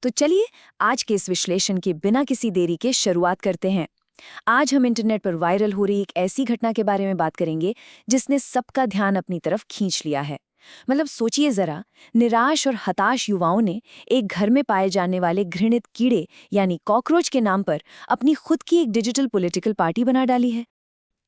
तो चलिए आज के इस विश्लेषण की बिना किसी देरी के शुरुआत करते हैं। आज हम इंटरनेट पर वायरल हो रही एक ऐसी घटना के बारे में बात करेंगे जिसने सबका ध्यान अपनी तरफ खींच लिया है। मतलब सोचिए जरा, निराश और हताश युवाओं ने एक घर में पाए जाने वाले घृणित कीड़े यानी कॉकरोच के नाम पर अपनी खुद की एक डिजिटल पॉलिटिकल पार्टी बना डाली है।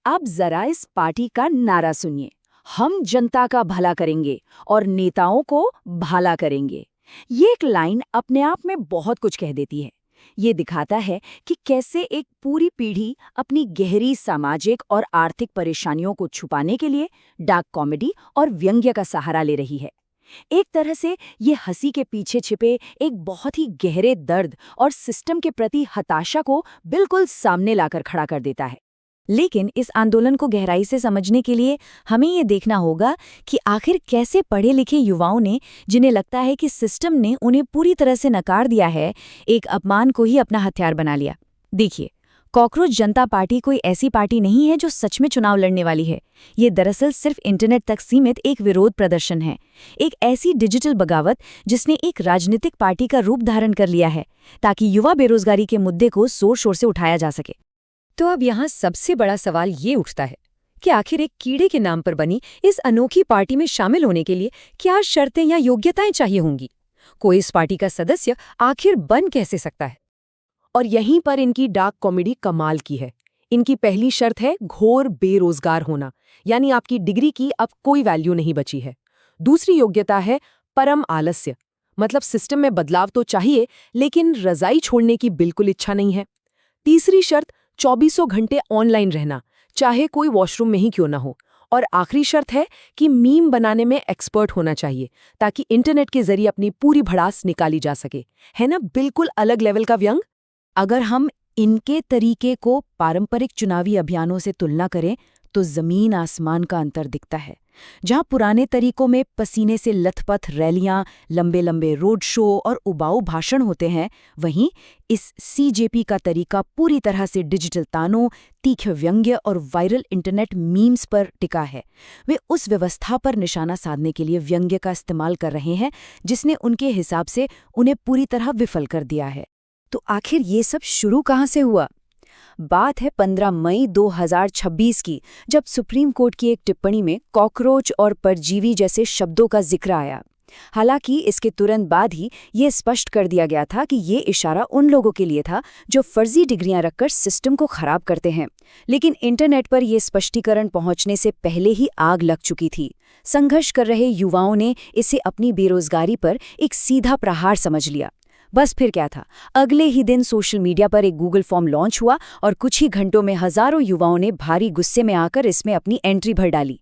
अब जरा इस पार्टी का नारा सुनिए। हम जनता का भला करेंगे और नेताओं को भाला करेंगे। ये एक लाइन अपने आप में बहुत कुछ कह देती है। ये दिखाता है कि कैसे एक पूरी पीढ़ी अपनी गहरी सामाजिक और आर्थिक परेशानियों को छुपाने के लिए डार्क कॉमेडी और व्यंग्य का सहारा ले रही है। एक तरह से ये हंसी के पीछे छिपे एक बहुत ही गहरे दर्द और सिस्टम के प्रति हताशा को बिल्कुल सामने लाकर खड़ा कर देता है। लेकिन इस आंदोलन को गहराई से समझने के लिए हमें ये देखना होगा कि आखिर कैसे पढ़े लिखे युवाओं ने, जिन्हें लगता है कि सिस्टम ने उन्हें पूरी तरह से नकार दिया है, एक अपमान को ही अपना हथियार बना लिया। देखिए, कॉकरोच जनता पार्टी कोई ऐसी पार्टी नहीं है जो सच में चुनाव लड़ने वाली है। ये दरअसल सिर्फ इंटरनेट तक सीमित एक विरोध प्रदर्शन है, एक ऐसी डिजिटल बगावत जिसने एक राजनीतिक पार्टी का रूप धारण कर लिया है ताकि युवा बेरोजगारी के मुद्दे को जोर शोर से उठाया जा सके। तो अब यहाँ सबसे बड़ा सवाल ये उठता है कि आखिर एक कीड़े के नाम पर बनी इस अनोखी पार्टी में शामिल होने के लिए क्या शर्तें या योग्यताएं चाहिए होंगी? कोई इस पार्टी का सदस्य आखिर बन कैसे सकता है? और यहीं पर इनकी डार्क कॉमेडी कमाल की है। इनकी पहली शर्त है घोर बेरोजगार होना, यानी आपकी डिग्री की अब कोई वैल्यू नहीं बची है। दूसरी योग्यता है परम आलस्य, मतलब सिस्टम में बदलाव तो चाहिए लेकिन रजाई छोड़ने की बिल्कुल इच्छा नहीं है। तीसरी शर्त 24 घंटे ऑनलाइन रहना, चाहे कोई वॉशरूम में ही क्यों ना हो। और आखिरी शर्त है कि मीम बनाने में एक्सपर्ट होना चाहिए ताकि इंटरनेट के जरिए अपनी पूरी भड़ास निकाली जा सके। है ना, बिल्कुल अलग लेवल का व्यंग। अगर हम इनके तरीके को पारंपरिक चुनावी अभियानों से तुलना करें तो जमीन आसमान का अंतर दिखता है। जहां पुराने तरीकों में पसीने से लथपथ रैलियां, लंबे लंबे रोड शो और उबाऊ भाषण होते हैं, वहीं इस सीजेपी का तरीका पूरी तरह से डिजिटल तानों, तीखे व्यंग्य और वायरल इंटरनेट मीम्स पर टिका है। वे उस व्यवस्था पर निशाना साधने के लिए व्यंग्य का इस्तेमाल कर रहे हैं जिसने उनके हिसाब से उन्हें पूरी तरह विफल कर दिया है। तो आखिर ये सब शुरू कहाँ से हुआ? बात है 15 मई 2026 की, जब सुप्रीम कोर्ट की एक टिप्पणी में कॉकरोच और परजीवी जैसे शब्दों का जिक्र आया। हालांकि इसके तुरंत बाद ही ये स्पष्ट कर दिया गया था कि ये इशारा उन लोगों के लिए था जो फर्जी डिग्रियां रखकर सिस्टम को खराब करते हैं। लेकिन इंटरनेट पर यह स्पष्टीकरण पहुंचने से पहले ही आग लग चुकी थी। संघर्ष कर रहे युवाओं ने इसे अपनी बेरोजगारी पर एक सीधा प्रहार समझ लिया। बस फिर क्या था, अगले ही दिन सोशल मीडिया पर एक गूगल फॉर्म लॉन्च हुआ और कुछ ही घंटों में हजारों युवाओं ने भारी गुस्से में आकर इसमें अपनी एंट्री भर डाली।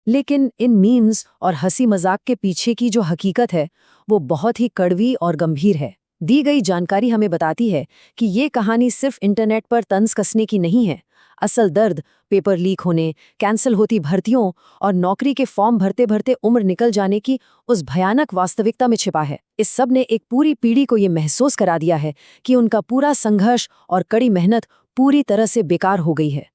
लेकिन इन मीम्स और हंसी मजाक के पीछे की जो हकीकत है वो बहुत ही कड़वी और गंभीर है। दी गई जानकारी हमें बताती है कि ये कहानी सिर्फ इंटरनेट पर तंज कसने की नहीं है। असल दर्द पेपर लीक होने, कैंसिल होती भर्तियों और नौकरी के फॉर्म भरते भरते उम्र निकल जाने की उस भयानक वास्तविकता में छिपा है। इस सब ने एक पूरी पीढ़ी को ये महसूस करा दिया है कि उनका पूरा संघर्ष और कड़ी मेहनत पूरी तरह से बेकार हो गई है।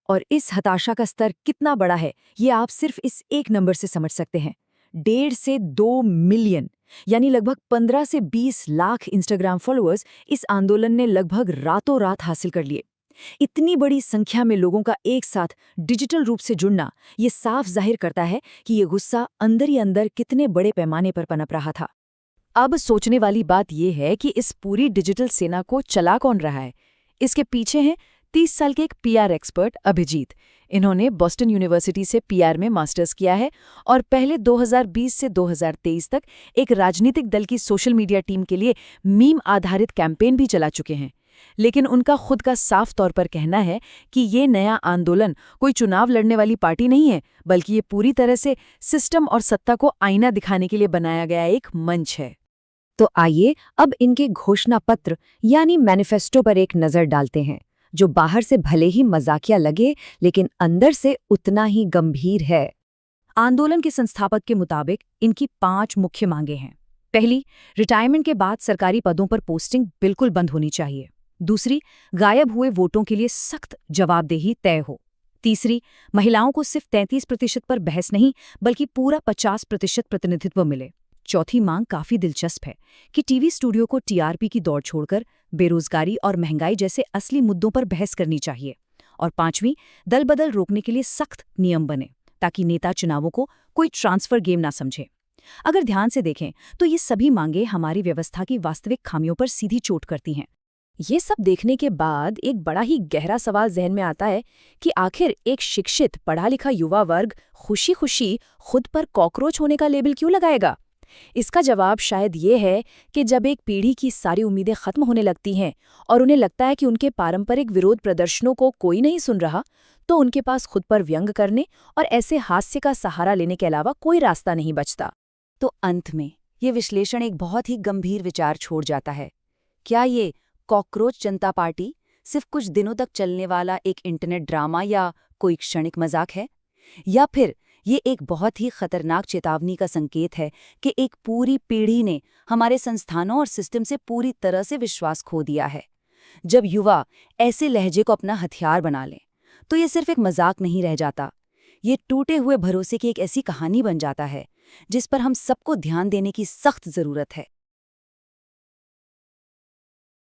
और इस हताशा का स्तर कितना बड़ा है ये आप सिर्फ इस एक नंबर से समझ सकते हैं। 1.5 से 2 मिलियन, यानी लगभग 15 से 20 लाख इंस्टाग्राम फॉलोअर्स इस आंदोलन ने लगभग रातों रात हासिल कर लिए। इतनी बड़ी संख्या में लोगों का एक साथ डिजिटल रूप से जुड़ना ये साफ जाहिर करता है कि ये गुस्सा अंदर ही अंदर कितने बड़े पैमाने पर पनप रहा था। अब सोचने वाली बात यह है कि इस पूरी डिजिटल सेना को चला कौन रहा है। इसके पीछे हैं 30 साल के एक पीआर एक्सपर्ट अभिजीत। इन्होंने बॉस्टन यूनिवर्सिटी से पीआर में मास्टर्स किया है और पहले 2020 से 2023 तक एक राजनीतिक दल की सोशल मीडिया टीम के लिए मीम आधारित कैंपेन भी चला चुके हैं। लेकिन उनका खुद का साफ तौर पर कहना है कि ये नया आंदोलन कोई चुनाव लड़ने वाली पार्टी नहीं है, बल्कि ये पूरी तरह से सिस्टम और सत्ता को आईना दिखाने के लिए बनाया गया एक मंच है। तो आइए अब इनके घोषणा पत्र यानी मैनिफेस्टो पर एक नजर डालते हैं, जो बाहर से भले ही मजाकिया लगे लेकिन अंदर से उतना ही गंभीर है। आंदोलन के संस्थापक के मुताबिक इनकी 5 मुख्य मांगे हैं। पहली, रिटायरमेंट के बाद सरकारी पदों पर पोस्टिंग बिल्कुल बंद होनी चाहिए। दूसरी, गायब हुए वोटों के लिए सख्त जवाबदेही तय हो। तीसरी, महिलाओं को सिर्फ 33% पर बहस नहीं बल्कि पूरा 50% प्रतिनिधित्व मिले। चौथी मांग काफी दिलचस्प है कि टीवी स्टूडियो को टीआरपी की दौड़ छोड़कर बेरोजगारी और महंगाई जैसे असली मुद्दों पर बहस करनी चाहिए। और पांचवीं, दल बदल रोकने के लिए सख्त नियम बने ताकि नेता चुनावों को कोई ट्रांसफर गेम ना समझे। अगर ध्यान से देखें तो ये सभी मांगे हमारी व्यवस्था की वास्तविक खामियों पर सीधी चोट करती हैं। ये सब देखने के बाद एक बड़ा ही गहरा सवाल जहन में आता है कि आखिर एक शिक्षित पढ़ा लिखा युवा वर्ग खुशी खुशी खुद पर कॉकरोच होने का लेबल क्यों लगाएगा? इसका जवाब शायद ये है कि जब एक पीढ़ी की सारी उम्मीदें खत्म होने लगती हैं और उन्हें लगता है कि उनके पारंपरिक विरोध प्रदर्शनों को कोई नहीं सुन रहा, तो उनके पास खुद पर व्यंग करने और ऐसे हास्य का सहारा लेने के अलावा कोई रास्ता नहीं बचता। तो अंत में ये विश्लेषण एक बहुत ही गंभीर विचार छोड़ जाता है। क्या ये कॉकरोच जनता पार्टी सिर्फ कुछ दिनों तक चलने वाला एक इंटरनेट ड्रामा या कोई क्षणिक मजाक है, या फिर ये एक बहुत ही खतरनाक चेतावनी का संकेत है कि एक पूरी पीढ़ी ने हमारे संस्थानों और सिस्टम से पूरी तरह से विश्वास खो दिया है? जब युवा ऐसे लहजे को अपना हथियार बना लें तो ये सिर्फ एक मजाक नहीं रह जाता, ये टूटे हुए भरोसे की एक ऐसी कहानी बन जाता है जिस पर हम सबको ध्यान देने की सख्त जरूरत है।